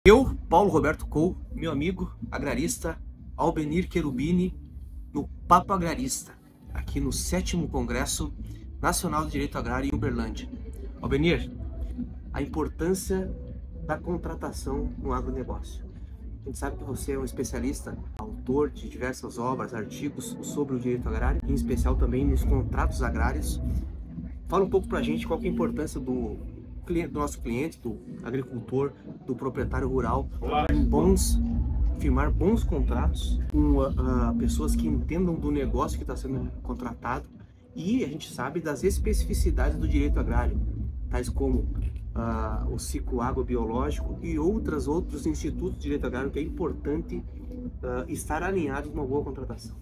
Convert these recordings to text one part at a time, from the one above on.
Eu, Paulo Roberto Cole, meu amigo agrarista Albenir Cherubini, no Papo Agrarista, aqui no 7º Congresso Nacional de Direito Agrário em Uberlândia. Albenir, a importância da contratação no agronegócio. A gente sabe que você é um especialista, autor de diversas obras, artigos sobre o direito agrário, em especial também nos contratos agrários. Fala um pouco pra gente qual que é a importância do nosso cliente, do agricultor, do proprietário rural, firmar bons contratos com pessoas que entendam do negócio que está sendo contratado, e a gente sabe das especificidades do direito agrário, tais como o ciclo agrobiológico e outros institutos de direito agrário, que é importante estar alinhados numa boa contratação.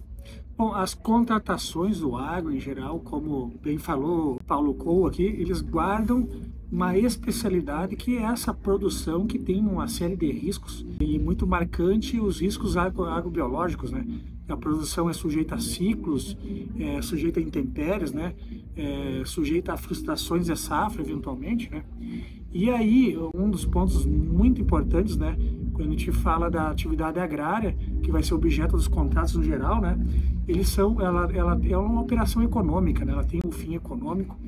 Bom, as contratações do agro em geral, como bem falou Paulo Cole aqui, eles guardam uma especialidade que é essa produção que tem uma série de riscos, e muito marcante os riscos agrobiológicos, né? A produção é sujeita a ciclos, é sujeita a intempéries, né? Sujeita a frustrações de safra, eventualmente, né? E aí, um dos pontos muito importantes, né, quando a gente fala da atividade agrária, que vai ser objeto dos contratos no geral, né, ela é uma operação econômica, né, ela tem um fim econômico.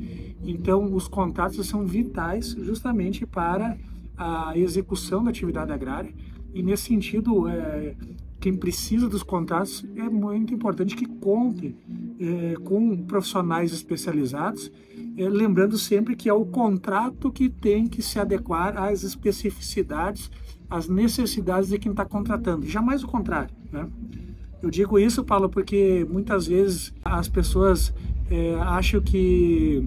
Então, os contratos são vitais justamente para a execução da atividade agrária. E nesse sentido, quem precisa dos contratos é muito importante que conte com profissionais especializados, lembrando sempre que é o contrato que tem que se adequar às especificidades, às necessidades de quem está contratando, jamais o contrário, né? Eu digo isso, Paulo, porque muitas vezes as pessoas acham que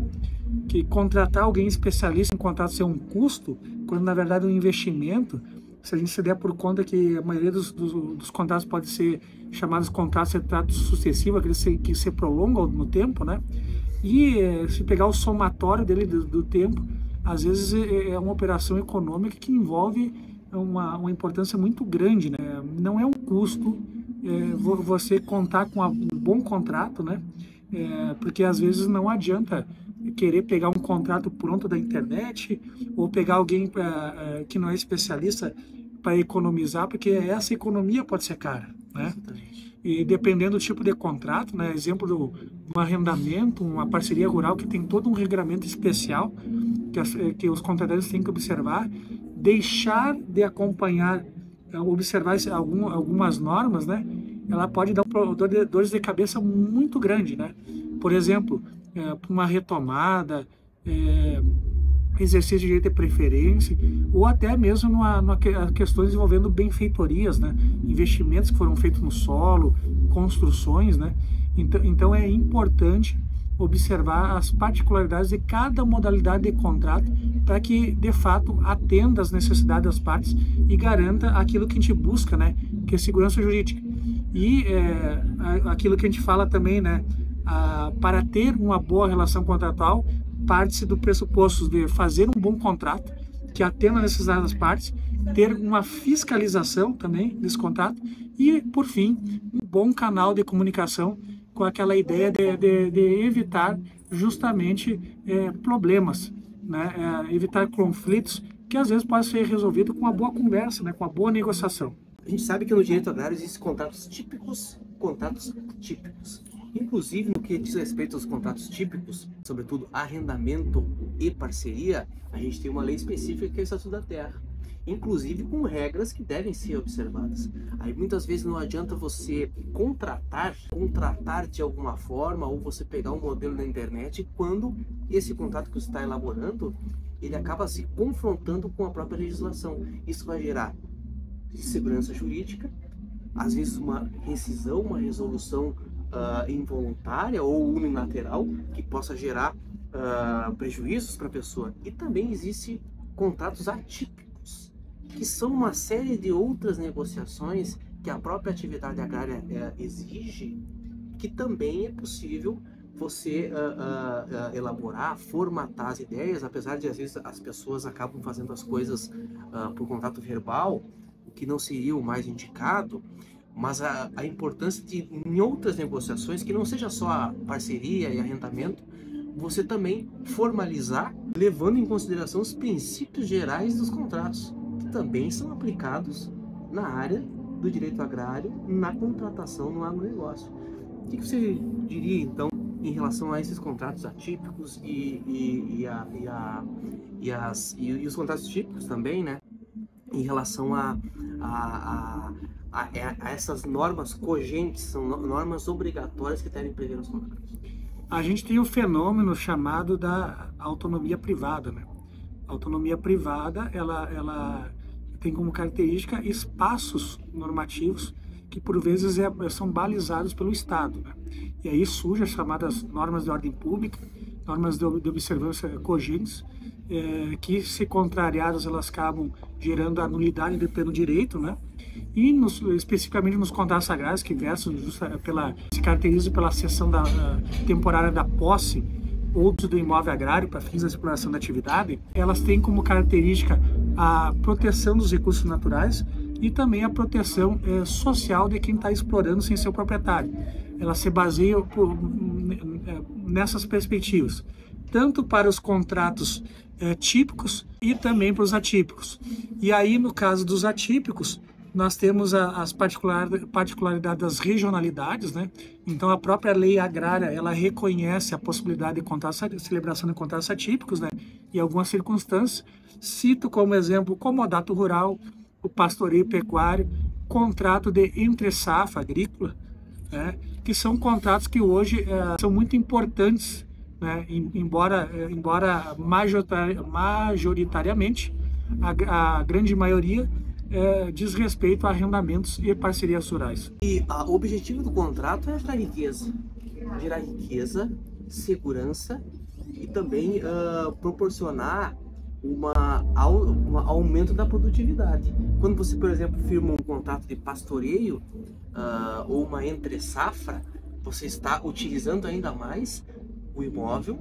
contratar alguém especialista em contrato ser um custo, quando na verdade é um investimento. Se a gente se der por conta que a maioria dos contratos pode ser chamados contratos sucessivos, aqueles que se prolongam no tempo, né? E se pegar o somatório dele do tempo, às vezes é uma operação econômica que envolve uma importância muito grande, né? Não é um custo você contar com um bom contrato, né? Porque às vezes não adianta querer pegar um contrato pronto da internet ou pegar alguém que não é especialista para economizar, porque essa economia pode ser cara, né? E dependendo do tipo de contrato, né? Exemplo de um arrendamento, uma parceria rural que tem todo um regramento especial que os contratantes têm que observar, deixar de acompanhar, observar algumas normas, né? Ela pode dar dores de cabeça muito grande, né? Por exemplo, uma retomada, exercício de direito de preferência, ou até mesmo questões envolvendo benfeitorias, né? Investimentos que foram feitos no solo, construções, né? Então é importante observar as particularidades de cada modalidade de contrato para que, de fato, atenda às necessidades das partes e garanta aquilo que a gente busca, né? Que é segurança jurídica. E aquilo que a gente fala também, né? Para ter uma boa relação contratual, parte-se do pressuposto de fazer um bom contrato que atenda às necessidades das partes, ter uma fiscalização também desse contrato e, por fim, um bom canal de comunicação com aquela ideia de evitar justamente problemas, né? Evitar conflitos que às vezes podem ser resolvidos com uma boa conversa, né? Com uma boa negociação. A gente sabe que no direito agrário existem contratos típicos. Inclusive, no que diz respeito aos contratos típicos, sobretudo arrendamento e parceria, a gente tem uma lei específica que é o Estatuto da Terra, inclusive com regras que devem ser observadas. Aí muitas vezes não adianta você contratar de alguma forma, ou você pegar um modelo na internet, quando esse contrato que você está elaborando, ele acaba se confrontando com a própria legislação. Isso vai gerar insegurança jurídica, às vezes uma rescisão, uma resolução involuntária ou unilateral que possa gerar prejuízos para a pessoa. E também existem contratos atípicos, que são uma série de outras negociações que a própria atividade agrária exige, que também é possível você elaborar, formatar as ideias, apesar de às vezes as pessoas acabam fazendo as coisas por contrato verbal, o que não seria o mais indicado. Mas a importância de, em outras negociações, que não seja só a parceria e arrendamento, você também formalizar, levando em consideração os princípios gerais dos contratos. também são aplicados na área do direito agrário, na contratação no agronegócio. O que você diria, então, em relação a esses contratos atípicos e os contratos típicos também, né? Em relação a essas normas cogentes, são normas obrigatórias que devem prever os contratos. A gente tem o fenômeno chamado da autonomia privada, né? A autonomia privada, ela tem como característica espaços normativos que por vezes são balizados pelo Estado, né? E aí surgem as chamadas normas de ordem pública, normas de observância cogentes, que, se contrariadas, elas acabam gerando a nulidade do pleno direito, né? E especificamente nos contratos agrários, que se caracterizam pela cessão temporária da posse ou do imóvel agrário para fins da exploração da atividade, elas têm como característica a proteção dos recursos naturais e também a proteção social de quem está explorando sem ser o proprietário. Elas se baseiam nessas perspectivas, tanto para os contratos típicos e também para os atípicos. E aí, no caso dos atípicos, nós temos as particularidades das regionalidades, né? Então, a própria lei agrária, ela reconhece a possibilidade de celebração de contratos atípicos, né? Em algumas circunstâncias. Cito como exemplo o comodato rural, o pastoreio pecuário, contrato de entre-safra agrícola, né? Que são contratos que hoje são muito importantes, né? Embora majoritariamente, a grande maioria diz respeito a arrendamentos e parcerias rurais. E o objetivo do contrato é gerar riqueza, segurança e também proporcionar um aumento da produtividade. Quando você, por exemplo, firma um contrato de pastoreio ou uma entre-safra, você está utilizando ainda mais o imóvel,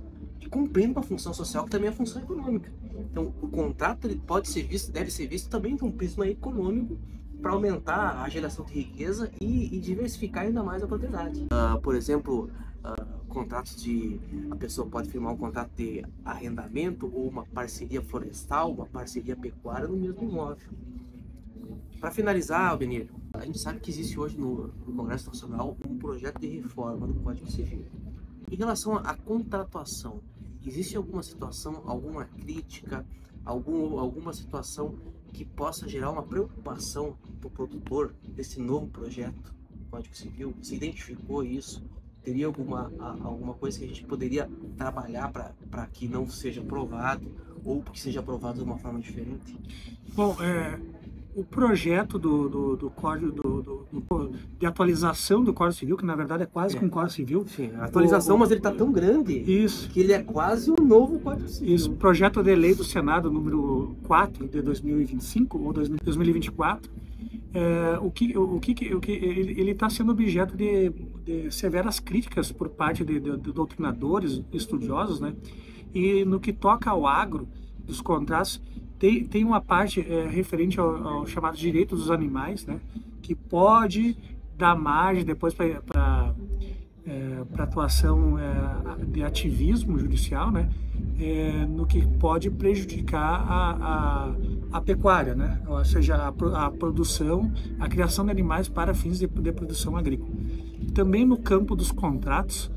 cumprindo uma função social que também é a função econômica. Então, o contrato deve ser visto também de um prisma econômico para aumentar a geração de riqueza e diversificar ainda mais a propriedade. Por exemplo, a pessoa pode firmar um contrato de arrendamento ou uma parceria florestal, uma parceria pecuária no mesmo imóvel. Para finalizar, Albenir, a gente sabe que existe hoje no Congresso Nacional um projeto de reforma do Código Civil. Em relação à contratuação, existe alguma situação, alguma crítica, alguma situação que possa gerar uma preocupação para o produtor desse novo projeto do Código Civil? Você identificou isso? Teria alguma coisa que a gente poderia trabalhar para que não seja aprovado ou que seja aprovado de uma forma diferente? Bom, o projeto do Código de atualização do Código Civil, que na verdade é quase que um Código Civil. Sim, a atualização, mas ele está tão grande que ele é quase um novo Código Civil. Isso, projeto de lei do Senado número 4 de 2025 ou 2024, ele está sendo objeto de severas críticas por parte de doutrinadores, estudiosos, né? E no que toca ao agro, dos contratos, tem uma parte referente ao chamado direito dos animais, né? Que pode dar margem depois para atuação de ativismo judicial, né? No que pode prejudicar a pecuária, né? Ou seja, a produção, a criação de animais para fins de produção agrícola. Também no campo dos contratos,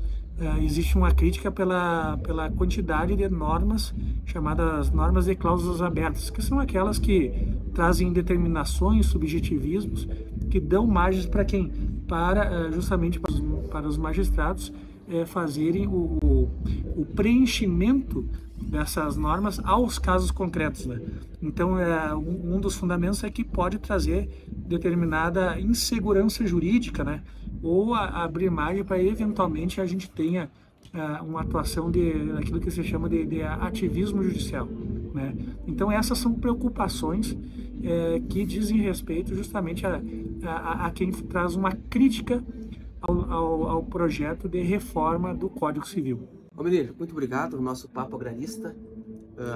existe uma crítica pela quantidade de normas, chamadas normas de cláusulas abertas, que são aquelas que trazem determinações, subjetivismos, que dão margens para quem? Justamente para os magistrados fazerem o preenchimento dessas normas aos casos concretos, né? Então, um dos fundamentos é que pode trazer determinada insegurança jurídica, né? Ou abrir margem para, eventualmente, a gente tenha uma atuação daquilo que se chama de ativismo judicial, né? Então, essas são preocupações que dizem respeito justamente a quem traz uma crítica ao projeto de reforma do Código Civil. Albenir, muito obrigado no nosso Papo Agrarista.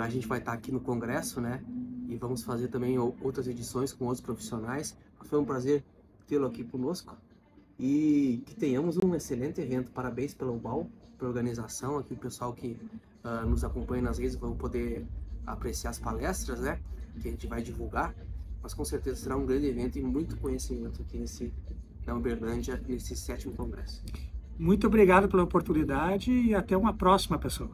A gente vai estar aqui no Congresso, né? E vamos fazer também outras edições com outros profissionais. Foi um prazer tê-lo aqui conosco e que tenhamos um excelente evento. Parabéns pela UBAL, pela organização, aqui o pessoal que nos acompanha nas redes vão poder apreciar as palestras, né? que a gente vai divulgar, mas com certeza será um grande evento e muito conhecimento aqui na Uberlândia, nesse 7º Congresso. Muito obrigado pela oportunidade e até uma próxima, pessoa.